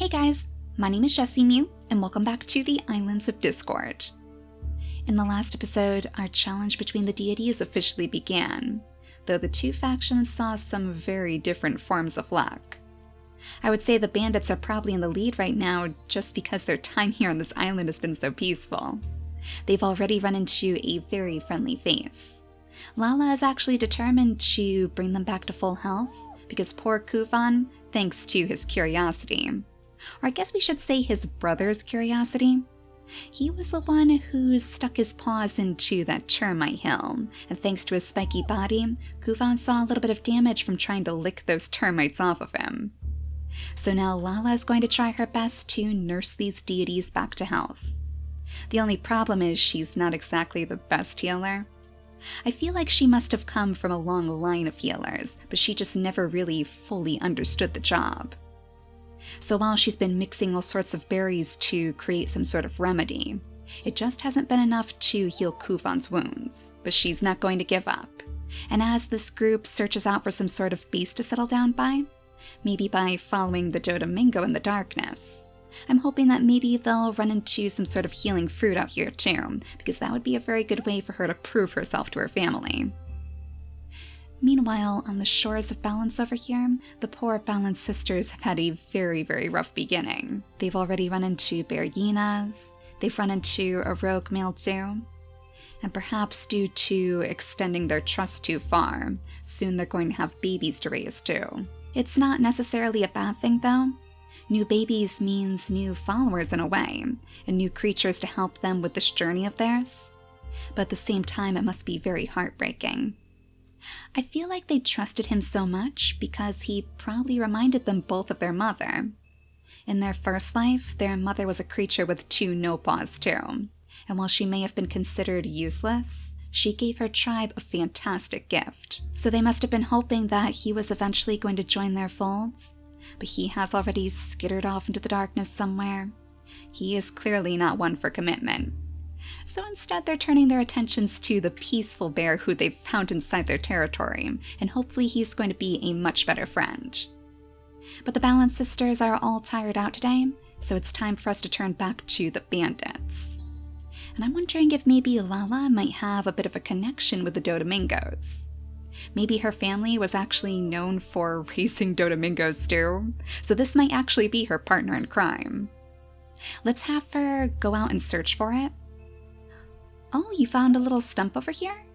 Hey guys, my name is JessiMew, and welcome back to the Islands of Discord. In the last episode, our challenge between the deities officially began, though the two factions saw some very different forms of luck. I would say the bandits are probably in the lead right now just because their time here on this island has been so peaceful. They've already run into a very friendly face. Lala is actually determined to bring them back to full health because poor Kufan, thanks to his curiosity, or I guess we should say his brother's curiosity. He was the one who stuck his paws into that termite hill, and thanks to his spiky body, Kufan saw a little bit of damage from trying to lick those termites off of him. So now Lala is going to try her best to nurse these deities back to health. The only problem is she's not exactly the best healer. I feel like she must have come from a long line of healers, but she just never really fully understood the job. So while she's been mixing all sorts of berries to create some sort of remedy, it just hasn't been enough to heal Kufan's wounds. But she's not going to give up. And as this group searches out for some sort of base to settle down by, maybe by following the Dodomingo in the darkness, I'm hoping that maybe they'll run into some sort of healing fruit out here too, because that would be a very good way for her to prove herself to her family. Meanwhile, on the shores of Balance over here, the poor Balance sisters have had a very, very rough beginning. They've already run into bear hyenas, they've run into a rogue male too, and perhaps due to extending their trust too far, soon they're going to have babies to raise too. It's not necessarily a bad thing though. New babies means new followers in a way, and new creatures to help them with this journey of theirs. But at the same time, it must be very heartbreaking. I feel like they trusted him so much because he probably reminded them both of their mother. In their first life, their mother was a creature with two no-paws too, and while she may have been considered useless, she gave her tribe a fantastic gift. So they must have been hoping that he was eventually going to join their folds, but he has already skittered off into the darkness somewhere. He is clearly not one for commitment. So instead they're turning their attentions to the peaceful bear who they've found inside their territory, and hopefully he's going to be a much better friend. But the Balance sisters are all tired out today, so it's time for us to turn back to the bandits. And I'm wondering if maybe Lala might have a bit of a connection with the Dodomingos. Maybe her family was actually known for raising Dodomingos too, so this might actually be her partner in crime. Let's have her go out and search for it. Oh, you found a little stump over here?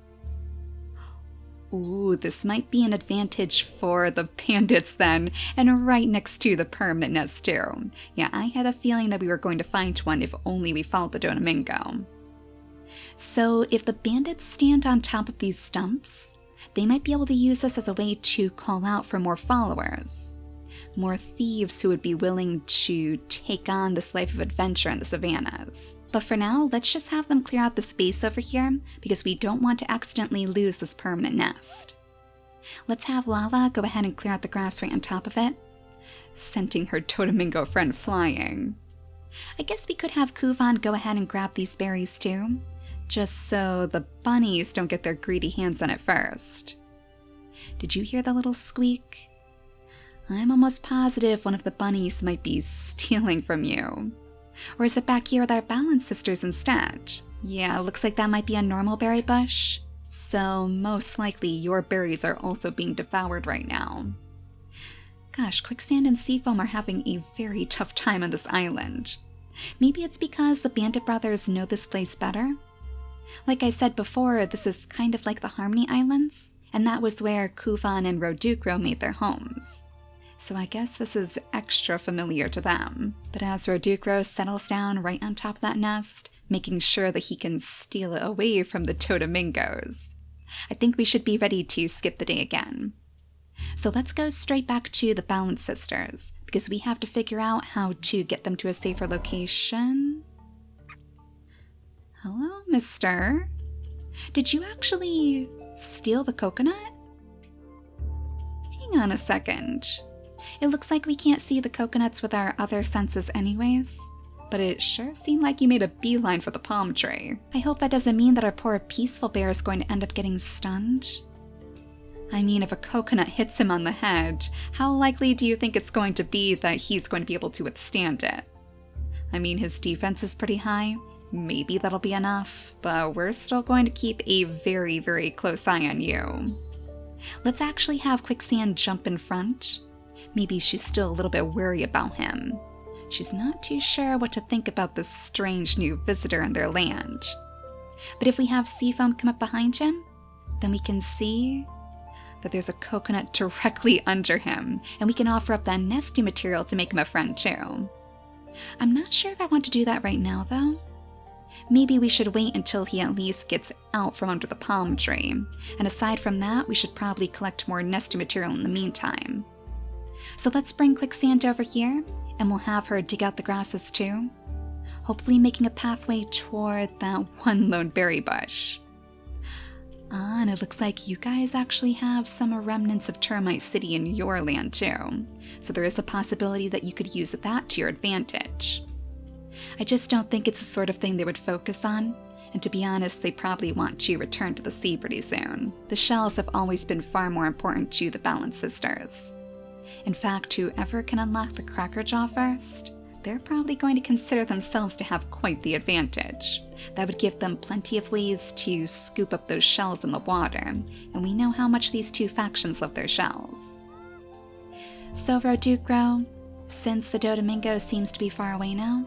Ooh, this might be an advantage for the bandits then, and right next to the permanent nest too. Yeah, I had a feeling that we were going to find one if only we followed the Dodomingo. So if the bandits stand on top of these stumps, they might be able to use this as a way to call out for more followers. More thieves who would be willing to take on this life of adventure in the savannas. But for now, let's just have them clear out the space over here because we don't want to accidentally lose this permanent nest. Let's have Lala go ahead and clear out the grass right on top of it, sending her Dodomingo friend flying. I guess we could have Kufan go ahead and grab these berries too, just so the bunnies don't get their greedy hands on it first. Did you hear the little squeak? I'm almost positive one of the bunnies might be stealing from you. Or is it back here with our Balance sisters instead? Yeah, looks like that might be a normal berry bush. So most likely your berries are also being devoured right now. Gosh, Quicksand and Seafoam are having a very tough time on this island. Maybe it's because the Bandit brothers know this place better? Like I said before, this is kind of like the Harmony Islands, and that was where Kufan and Rodukro made their homes. So I guess this is extra familiar to them. But as Rodukro settles down right on top of that nest, making sure that he can steal it away from the Dodomingos, I think we should be ready to skip the day again. So let's go straight back to the Balance sisters, because we have to figure out how to get them to a safer location. Hello, mister. Did you actually steal the coconut? Hang on a second. It looks like we can't see the coconuts with our other senses anyways, but it sure seemed like you made a beeline for the palm tree. I hope that doesn't mean that our poor peaceful bear is going to end up getting stunned. I mean, if a coconut hits him on the head, how likely do you think it's going to be that he's going to be able to withstand it? I mean, his defense is pretty high. Maybe that'll be enough, but we're still going to keep a very, very close eye on you. Let's actually have Quicksand jump in front. Maybe she's still a little bit wary about him. She's not too sure what to think about this strange new visitor in their land. But if we have Seafoam come up behind him, then we can see that there's a coconut directly under him, and we can offer up that nesty material to make him a friend too. I'm not sure if I want to do that right now though. Maybe we should wait until he at least gets out from under the palm tree, and aside from that, we should probably collect more nesty material in the meantime. So let's bring Quicksand over here, and we'll have her dig out the grasses too, hopefully making a pathway toward that one lone berry bush. And it looks like you guys actually have some remnants of Termite City in your land too, so there is the possibility that you could use that to your advantage. I just don't think it's the sort of thing they would focus on, and to be honest, they probably want to return to the sea pretty soon. The shells have always been far more important to the Balance Sisters. In fact, whoever can unlock the Cracker Jaw first, they're probably going to consider themselves to have quite the advantage. That would give them plenty of ways to scoop up those shells in the water, and we know how much these two factions love their shells. So Roducro, since the Doflamingo seems to be far away now,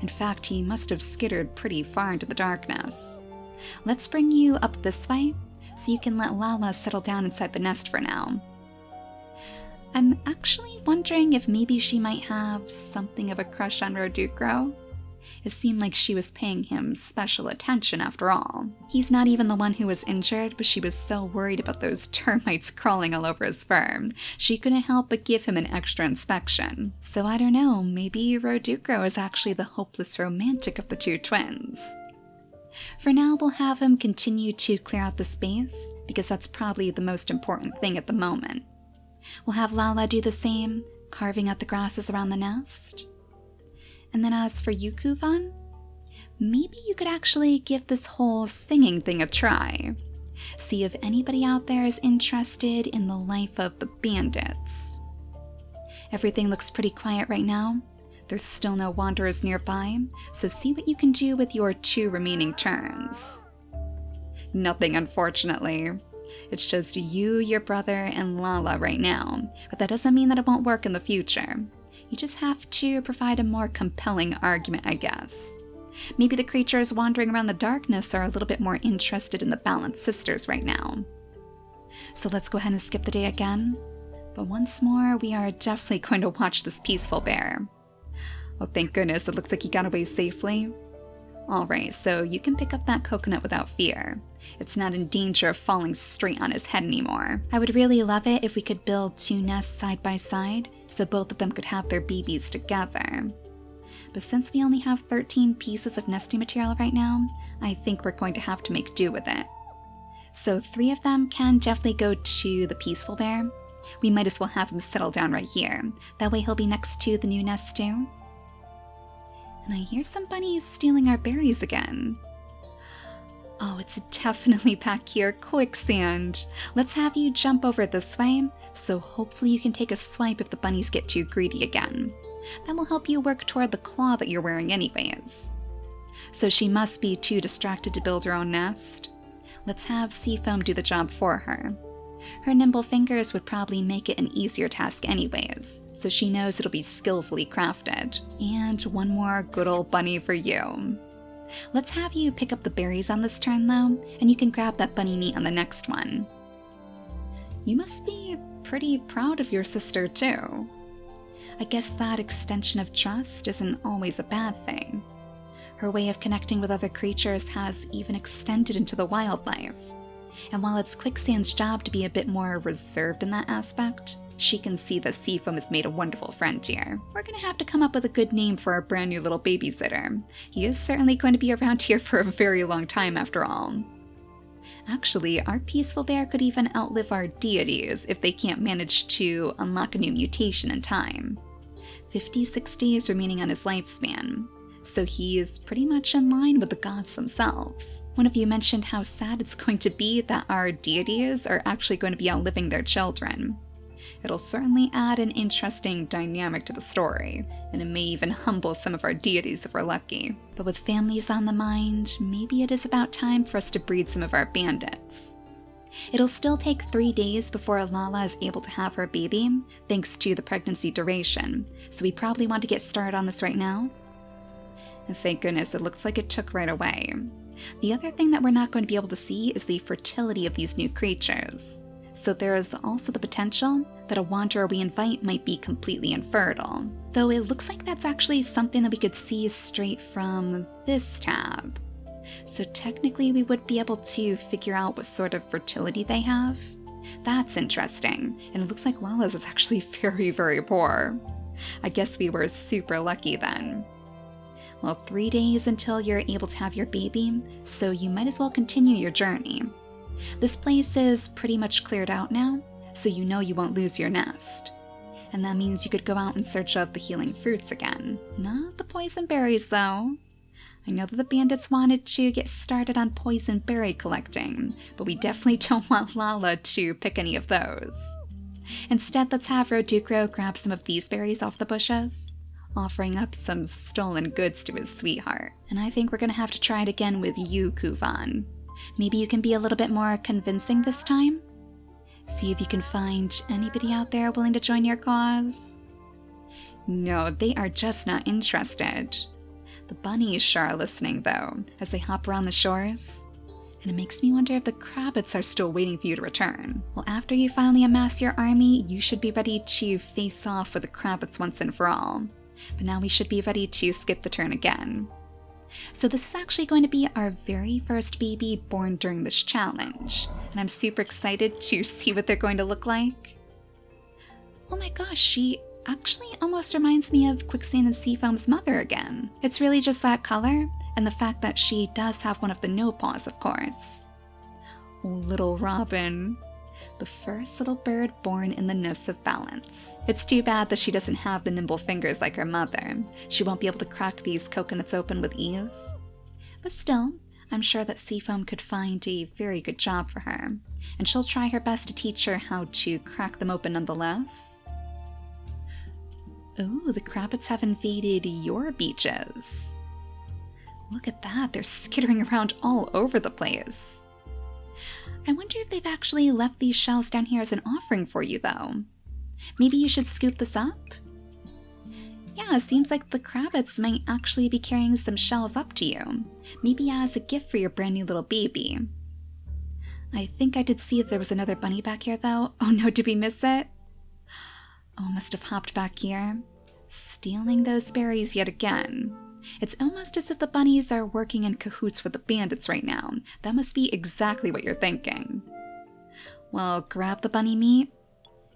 in fact he must have skittered pretty far into the darkness, let's bring you up this way so you can let Lala settle down inside the nest for now. I'm actually wondering if maybe she might have something of a crush on Roducro. It seemed like she was paying him special attention after all. He's not even the one who was injured, but she was so worried about those termites crawling all over his fur. She couldn't help but give him an extra inspection. So I don't know, maybe Roducro is actually the hopeless romantic of the two twins. For now, we'll have him continue to clear out the space, because that's probably the most important thing at the moment. We'll have Lala do the same, carving out the grasses around the nest. And then as for you, Kuvan, maybe you could actually give this whole singing thing a try. See if anybody out there is interested in the life of the bandits. Everything looks pretty quiet right now. There's still no wanderers nearby, so see what you can do with your 2 remaining turns. Nothing, unfortunately. It's just you, your brother, and Lala right now, but that doesn't mean that it won't work in the future. You just have to provide a more compelling argument, I guess. Maybe the creatures wandering around the darkness are a little bit more interested in the Balance Sisters right now. So let's go ahead and skip the day again. But once more, we are definitely going to watch this peaceful bear. Oh, thank goodness, it looks like he got away safely. Alright, so you can pick up that coconut without fear. It's not in danger of falling straight on his head anymore. I would really love it if we could build 2 nests side by side, so both of them could have their babies together. But since we only have 13 pieces of nesting material right now, I think we're going to have to make do with it. So 3 of them can definitely go to the peaceful bear. We might as well have him settle down right here. That way he'll be next to the new nest too. And I hear some bunnies stealing our berries again. Oh, it's definitely back here, Quicksand. Let's have you jump over this way, so hopefully you can take a swipe if the bunnies get too greedy again. That will help you work toward the claw that you're wearing anyways. So she must be too distracted to build her own nest. Let's have Seafoam do the job for her. Her nimble fingers would probably make it an easier task anyways, so she knows it'll be skillfully crafted. And one more good old bunny for you. Let's have you pick up the berries on this turn though, and you can grab that bunny meat on the next one. You must be pretty proud of your sister too. I guess that extension of trust isn't always a bad thing. Her way of connecting with other creatures has even extended into the wildlife. And while it's Quicksand's job to be a bit more reserved in that aspect, she can see that Seafoam has made a wonderful friend here. We're gonna have to come up with a good name for our brand new little babysitter. He is certainly going to be around here for a very long time after all. Actually, our peaceful bear could even outlive our deities if they can't manage to unlock a new mutation in time. 56 days remaining on his lifespan, so he is pretty much in line with the gods themselves. One of you mentioned how sad it's going to be that our deities are actually going to be outliving their children. It'll certainly add an interesting dynamic to the story, and it may even humble some of our deities if we're lucky. But with families on the mind, maybe it is about time for us to breed some of our bandits. It'll still take 3 days before Lala is able to have her baby, thanks to the pregnancy duration, so we probably want to get started on this right now. And thank goodness, it looks like it took right away. The other thing that we're not going to be able to see is the fertility of these new creatures. So there is also the potential that a wanderer we invite might be completely infertile. Though it looks like that's actually something that we could see straight from this tab. So technically we would be able to figure out what sort of fertility they have. That's interesting, and it looks like Lala's is actually very, very poor. I guess we were super lucky then. Well, 3 days until you're able to have your baby, so you might as well continue your journey. This place is pretty much cleared out now, so you know you won't lose your nest. And that means you could go out in search of the healing fruits again. Not the poison berries, though. I know that the bandits wanted to get started on poison berry collecting, but we definitely don't want Lala to pick any of those. Instead, let's have Roducro grab some of these berries off the bushes, offering up some stolen goods to his sweetheart. And I think we're gonna have to try it again with you, Kuvan. Maybe you can be a little bit more convincing this time? See if you can find anybody out there willing to join your cause? No, they are just not interested. The bunnies sure are listening, though, as they hop around the shores. And it makes me wonder if the Crabbits are still waiting for you to return. Well, after you finally amass your army, you should be ready to face off with the Crabbits once and for all. But now we should be ready to skip the turn again. So this is actually going to be our very first baby born during this challenge, and I'm super excited to see what they're going to look like. Oh my gosh, she actually almost reminds me of Quicksand and Seafoam's mother again. It's really just that color, and the fact that she does have one of the no paws, of course. Oh, little Robin. The first little bird born in the nest of balance. It's too bad that she doesn't have the nimble fingers like her mother. She won't be able to crack these coconuts open with ease. But still, I'm sure that Seafoam could find a very good job for her, and she'll try her best to teach her how to crack them open nonetheless. Ooh, the Crabbits have invaded your beaches. Look at that, they're skittering around all over the place. I wonder if they've actually left these shells down here as an offering for you, though. Maybe you should scoop this up? Yeah, it seems like the Crabbits might actually be carrying some shells up to you. Maybe as a gift for your brand new little baby. I think I did see that there was another bunny back here, though. Oh no, did we miss it? Oh, must have hopped back here. Stealing those berries yet again. It's almost as if the bunnies are working in cahoots with the bandits right now. That must be exactly what you're thinking. Well, grab the bunny meat,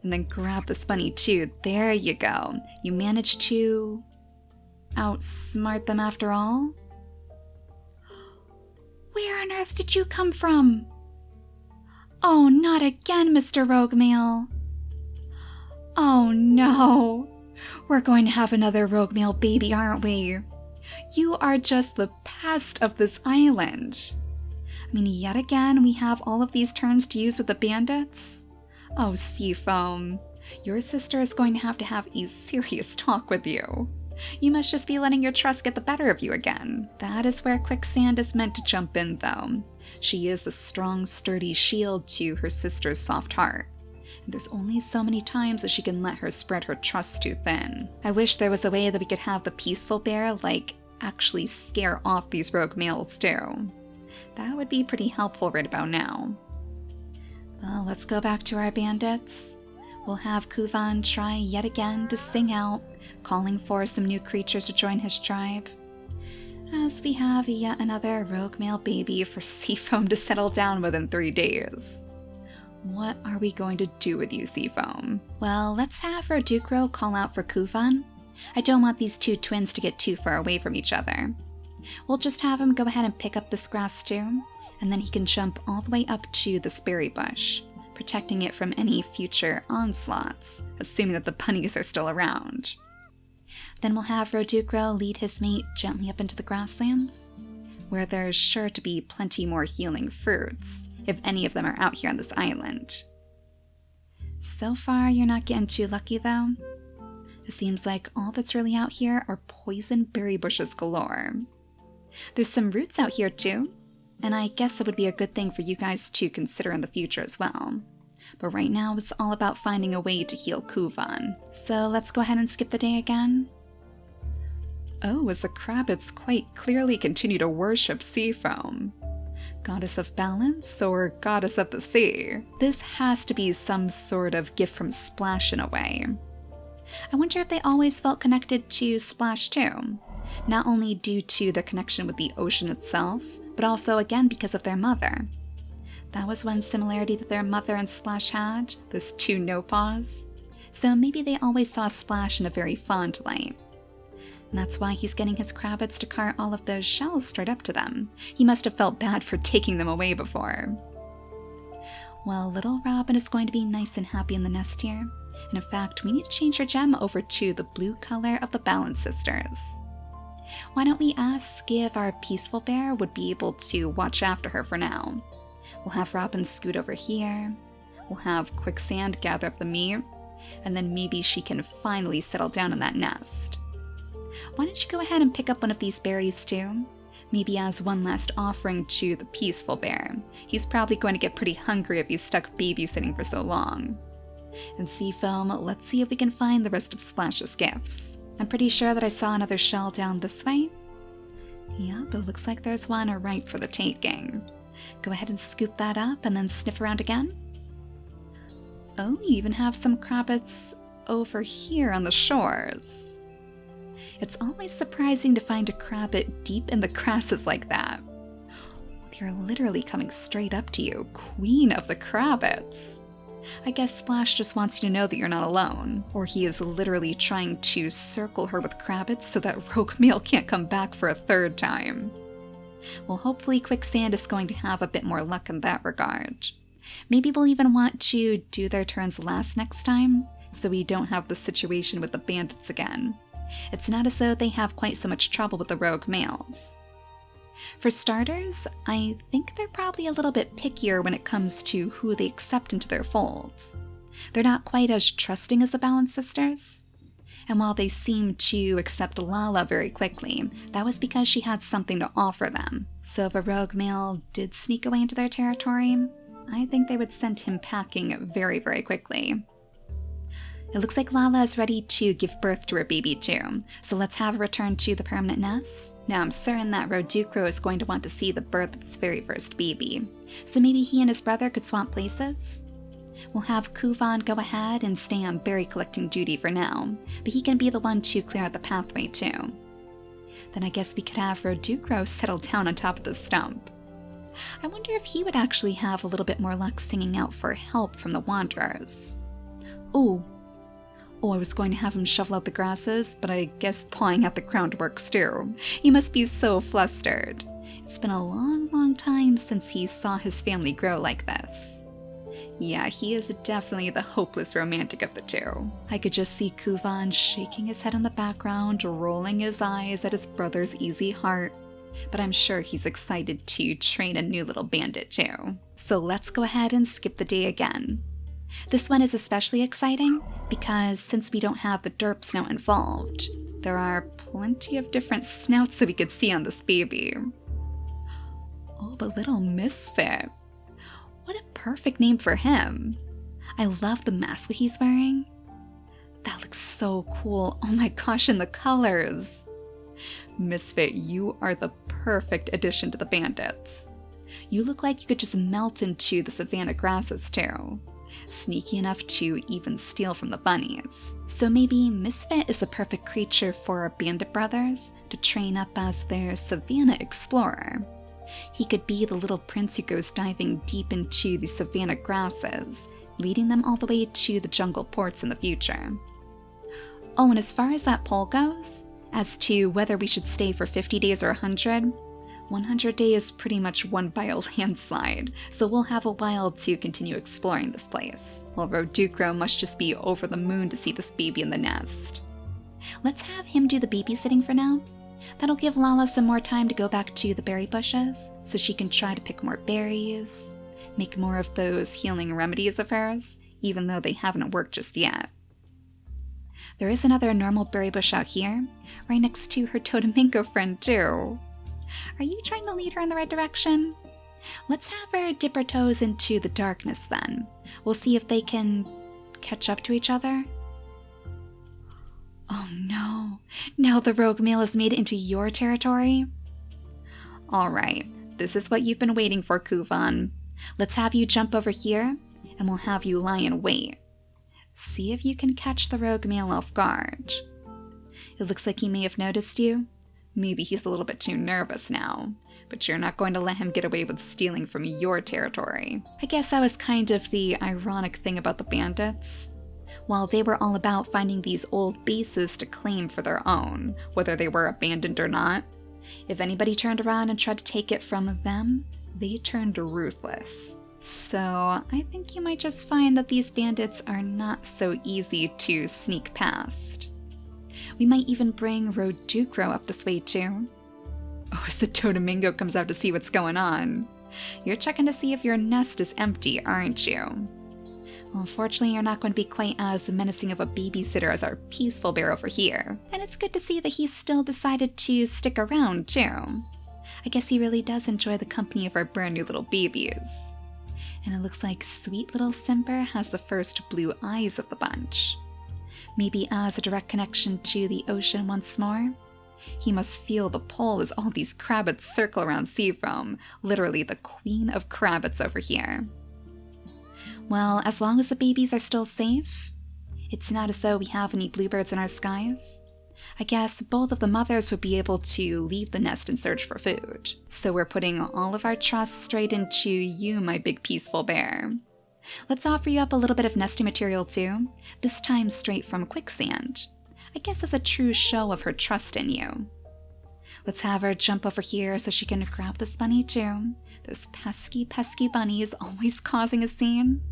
and then grab this bunny too. There you go. You managed to outsmart them after all? Where on earth did you come from? Oh, not again, Mr. Roguemale. Oh no. We're going to have another Roguemale baby, aren't we? You are just the pest of this island. I mean, yet again, we have all of these turns to use with the bandits? Oh, Seafoam, your sister is going to have a serious talk with you. You must just be letting your trust get the better of you again. That is where Quicksand is meant to jump in, though. She is the strong, sturdy shield to her sister's soft heart. And there's only so many times that she can let her spread her trust too thin. I wish there was a way that we could have the peaceful bear, actually scare off these rogue males too. That would be pretty helpful right about now. Well, let's go back to our bandits. We'll have Kuvan try yet again to sing out, calling for some new creatures to join his tribe. As we have yet another rogue male baby for Seafoam to settle down within 3 days. What are we going to do with you, Seafoam? Well, let's have Roducro call out for Kuvan. I don't want these two twins to get too far away from each other. We'll just have him go ahead and pick up this grass too, and then he can jump all the way up to this berry bush, protecting it from any future onslaughts, assuming that the bunnies are still around. Then we'll have Roducro lead his mate gently up into the grasslands, where there's sure to be plenty more healing fruits, if any of them are out here on this island. So far, you're not getting too lucky though. It seems like all that's really out here are poison berry bushes galore. There's some roots out here too, and I guess it would be a good thing for you guys to consider in the future as well. But right now, it's all about finding a way to heal Kuvan. So let's go ahead and skip the day again. Oh, as the Crabbits quite clearly continue to worship Seafoam. Goddess of balance or goddess of the sea? This has to be some sort of gift from Splash in a way. I wonder if they always felt connected to Splash too. Not only due to their connection with the ocean itself, but also again because of their mother. That was one similarity that their mother and Splash had, those two no-paws. So maybe they always saw Splash in a very fond light. And that's why he's getting his Crabbits to cart all of those shells straight up to them. He must have felt bad for taking them away before. Well, little Robin is going to be nice and happy in the nest here. And in fact, we need to change her gem over to the blue color of the Balance Sisters. Why don't we ask if our peaceful bear would be able to watch after her for now? We'll have Robin scoot over here. We'll have Quicksand gather up the meat. And then maybe she can finally settle down in that nest. Why don't you go ahead and pick up one of these berries too? Maybe as one last offering to the peaceful bear. He's probably going to get pretty hungry if he's stuck babysitting for so long. And Seafoam, let's see if we can find the rest of Splash's gifts. I'm pretty sure that I saw another shell down this way. Yep, it looks like there's one ripe for the taking. Go ahead and scoop that up and then sniff around again. Oh, you even have some Crabbits over here on the shores. It's always surprising to find a Crabbit deep in the grasses like that. They're literally coming straight up to you, Queen of the Crabbits. I guess Splash just wants you to know that you're not alone, or he is literally trying to circle her with Crabbits so that Roguemale can't come back for a third time. Well, hopefully Quicksand is going to have a bit more luck in that regard. Maybe we'll even want to do their turns last next time, so we don't have the situation with the bandits again. It's not as though they have quite so much trouble with the rogue males. For starters, I think they're probably a little bit pickier when it comes to who they accept into their folds. They're not quite as trusting as the Balance Sisters. And while they seemed to accept Lala very quickly, that was because she had something to offer them. So if a rogue male did sneak away into their territory, I think they would send him packing very, very quickly. It looks like Lala is ready to give birth to her baby too, so let's have her return to the permanent nest. Now I'm certain that Roducro is going to want to see the birth of his very first baby, so maybe he and his brother could swap places? We'll have Kuvan go ahead and stay on berry collecting duty for now, but he can be the one to clear out the pathway too. Then I guess we could have Roducro settle down on top of the stump. I wonder if he would actually have a little bit more luck singing out for help from the Wanderers. Oh, I was going to have him shovel out the grasses, but I guess pawing at the ground works too. He must be so flustered. It's been a long, long time since he saw his family grow like this. Yeah, he is definitely the hopeless romantic of the two. I could just see Kuvan shaking his head in the background, rolling his eyes at his brother's easy heart. But I'm sure he's excited to train a new little bandit too. So let's go ahead and skip the day again. This one is especially exciting because since we don't have the derp snout involved, there are plenty of different snouts that we could see on this baby. Oh, but little Misfit. What a perfect name for him. I love the mask that he's wearing. That looks so cool. Oh my gosh, and the colors. Misfit, you are the perfect addition to the bandits. You look like you could just melt into the savanna grasses too. Sneaky enough to even steal from the bunnies. So maybe Misfit is the perfect creature for our bandit brothers to train up as their savanna explorer. He could be the little prince who goes diving deep into the savanna grasses, leading them all the way to the jungle ports in the future. Oh, and as far as that poll goes, as to whether we should stay for 50 days or 100 days is pretty much won by a landslide, so we'll have a while to continue exploring this place. Well, Roducro must just be over the moon to see this baby in the nest. Let's have him do the babysitting for now. That'll give Lala some more time to go back to the berry bushes, so she can try to pick more berries, make more of those healing remedies of hers, even though they haven't worked just yet. There is another normal berry bush out here, right next to her Totemingo friend too. Are you trying to lead her in the right direction? Let's have her dip her toes into the darkness then. We'll see if they can catch up to each other. Oh no, now the rogue male has made it into your territory? Alright, this is what you've been waiting for, Kuvan. Let's have you jump over here, and we'll have you lie in wait. See if you can catch the rogue male off guard. It looks like he may have noticed you. Maybe he's a little bit too nervous now, but you're not going to let him get away with stealing from your territory. I guess that was kind of the ironic thing about the bandits. While they were all about finding these old bases to claim for their own, whether they were abandoned or not, if anybody turned around and tried to take it from them, they turned ruthless. So I think you might just find that these bandits are not so easy to sneak past. We might even bring Roducro up this way too. Oh, as the Totemingo comes out to see what's going on. You're checking to see if your nest is empty, aren't you? Well, unfortunately, you're not going to be quite as menacing of a babysitter as our peaceful bear over here. And it's good to see that he's still decided to stick around, too. I guess he really does enjoy the company of our brand new little babies. And it looks like sweet little Simber has the first blue eyes of the bunch. Maybe as a direct connection to the ocean once more? He must feel the pull as all these Crabbits circle around Seafoam, literally the queen of Crabbits over here. Well, as long as the babies are still safe, it's not as though we have any bluebirds in our skies. I guess both of the mothers would be able to leave the nest and search for food. So we're putting all of our trust straight into you, my big peaceful bear. Let's offer you up a little bit of nesting material too, this time straight from Quicksand. I guess as a true show of her trust in you. Let's have her jump over here so she can grab this bunny too. Those pesky, pesky bunnies always causing a scene.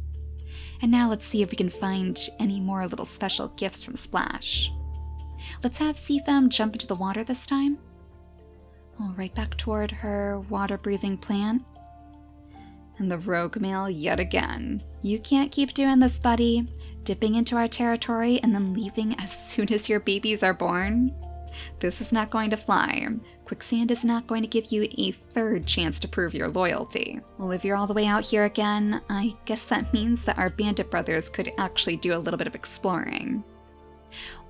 And now let's see if we can find any more little special gifts from Splash. Let's have Seafoam jump into the water this time. Oh, right back toward her water-breathing plant. And the rogue male yet again. You can't keep doing this, buddy. Dipping into our territory and then leaving as soon as your babies are born. This is not going to fly. Quicksand is not going to give you a third chance to prove your loyalty. Well, if you're all the way out here again, I guess that means that our bandit brothers could actually do a little bit of exploring.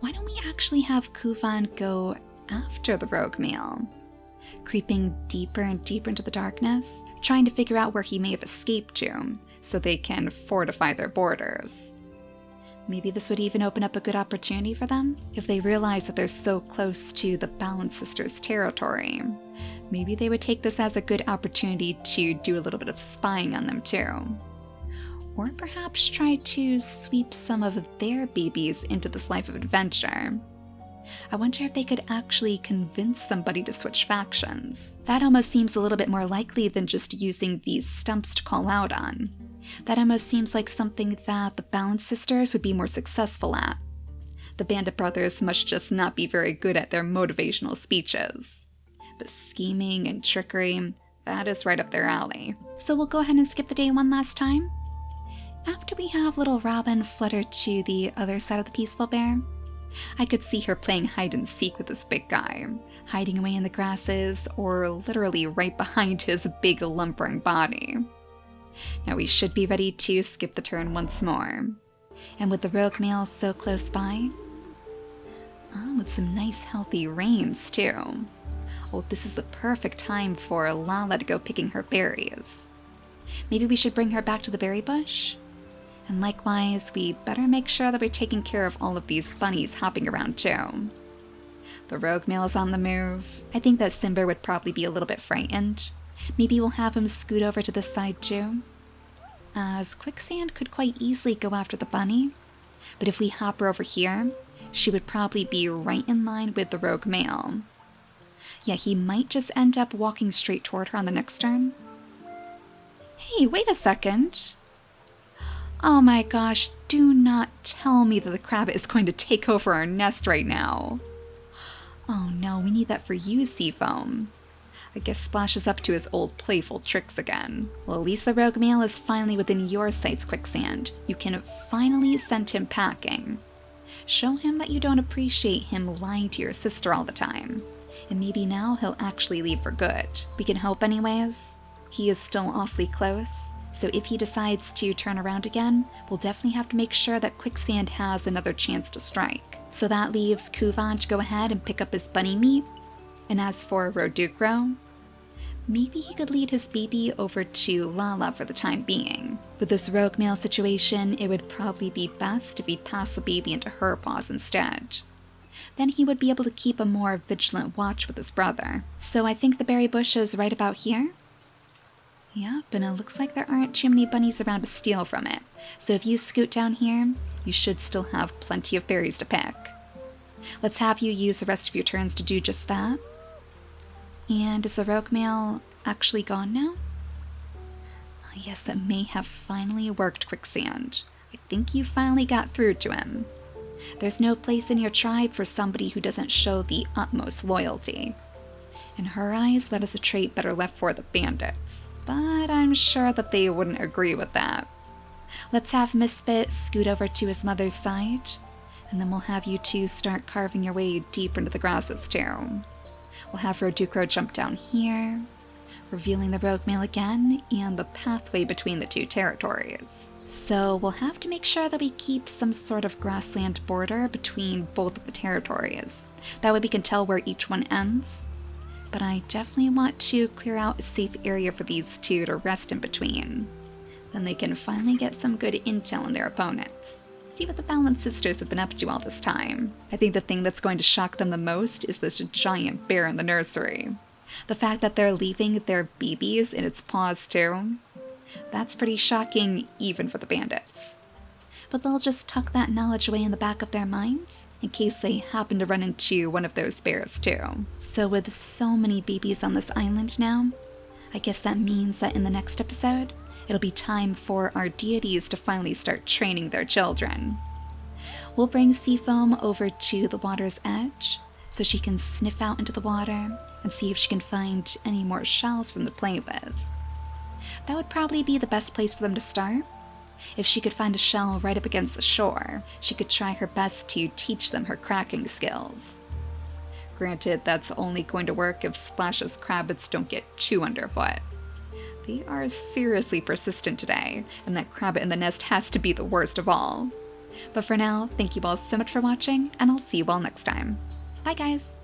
Why don't we actually have Kuvan go after the rogue male? Creeping deeper and deeper into the darkness, trying to figure out where he may have escaped to, so they can fortify their borders. Maybe this would even open up a good opportunity for them if they realize that they're so close to the Balance Sisters' territory. Maybe they would take this as a good opportunity to do a little bit of spying on them too. Or perhaps try to sweep some of their babies into this life of adventure. I wonder if they could actually convince somebody to switch factions. That almost seems a little bit more likely than just using these stumps to call out on. That almost seems like something that the Balance Sisters would be more successful at. The Bandit Brothers must just not be very good at their motivational speeches. But scheming and trickery, that is right up their alley. So we'll go ahead and skip the day one last time. After we have little Robin flutter to the other side of the peaceful bear, I could see her playing hide and seek with this big guy, hiding away in the grasses or literally right behind his big lumbering body. Now we should be ready to skip the turn once more. And with the rogue male so close by, with some nice healthy rains too. Oh, this is the perfect time for Lala to go picking her berries. Maybe we should bring her back to the berry bush? And likewise, we better make sure that we're taking care of all of these bunnies hopping around too. The rogue male is on the move. I think that Simber would probably be a little bit frightened. Maybe we'll have him scoot over to this side too. As Quicksand could quite easily go after the bunny, but if we hop her over here, she would probably be right in line with the rogue male. Yeah, he might just end up walking straight toward her on the next turn. Hey, wait a second. Oh my gosh, do not tell me that the Crabbit is going to take over our nest right now. Oh no, we need that for you, Seafoam. I guess Splash is up to his old playful tricks again. Well, at least the rogue male is finally within your sight's quicksand. You can finally send him packing. Show him that you don't appreciate him lying to your sister all the time. And maybe now he'll actually leave for good. We can hope anyways. He is still awfully close, so if he decides to turn around again, we'll definitely have to make sure that Quicksand has another chance to strike. So that leaves Kuvan to go ahead and pick up his bunny meat. And as for Roducro, maybe he could lead his baby over to Lala for the time being. With this rogue male situation, it would probably be best if he passed the baby into her paws instead. Then he would be able to keep a more vigilant watch with his brother. So I think the berry bush is right about here. Yep, and it looks like there aren't too many bunnies around to steal from it. So if you scoot down here, you should still have plenty of berries to pick. Let's have you use the rest of your turns to do just that. And is the rogue male actually gone now? Yes, that may have finally worked, Quicksand. I think you finally got through to him. There's no place in your tribe for somebody who doesn't show the utmost loyalty. In her eyes, that is a trait better left for the bandits. But I'm sure that they wouldn't agree with that. Let's have Misfit scoot over to his mother's side, and then we'll have you two start carving your way deep into the grasses too. We'll have Roducro jump down here, revealing the rogue male again and the pathway between the two territories. So we'll have to make sure that we keep some sort of grassland border between both of the territories. That way we can tell where each one ends. But I definitely want to clear out a safe area for these two to rest in between. Then they can finally get some good intel on their opponents. See what the Balance Sisters have been up to all this time. I think the thing that's going to shock them the most is this giant bear in the nursery. The fact that they're leaving their babies in its paws too. That's pretty shocking even for the bandits. But they'll just tuck that knowledge away in the back of their minds in case they happen to run into one of those bears too. So with so many babies on this island now, I guess that means that in the next episode, it'll be time for our deities to finally start training their children. We'll bring Seafoam over to the water's edge so she can sniff out into the water and see if she can find any more shells for them to play with. That would probably be the best place for them to start. If she could find a shell right up against the shore, she could try her best to teach them her cracking skills. Granted, that's only going to work if Splash's Crabbits don't get too underfoot. They are seriously persistent today, and that Crabbit in the nest has to be the worst of all. But for now, thank you all so much for watching, and I'll see you all next time. Bye guys!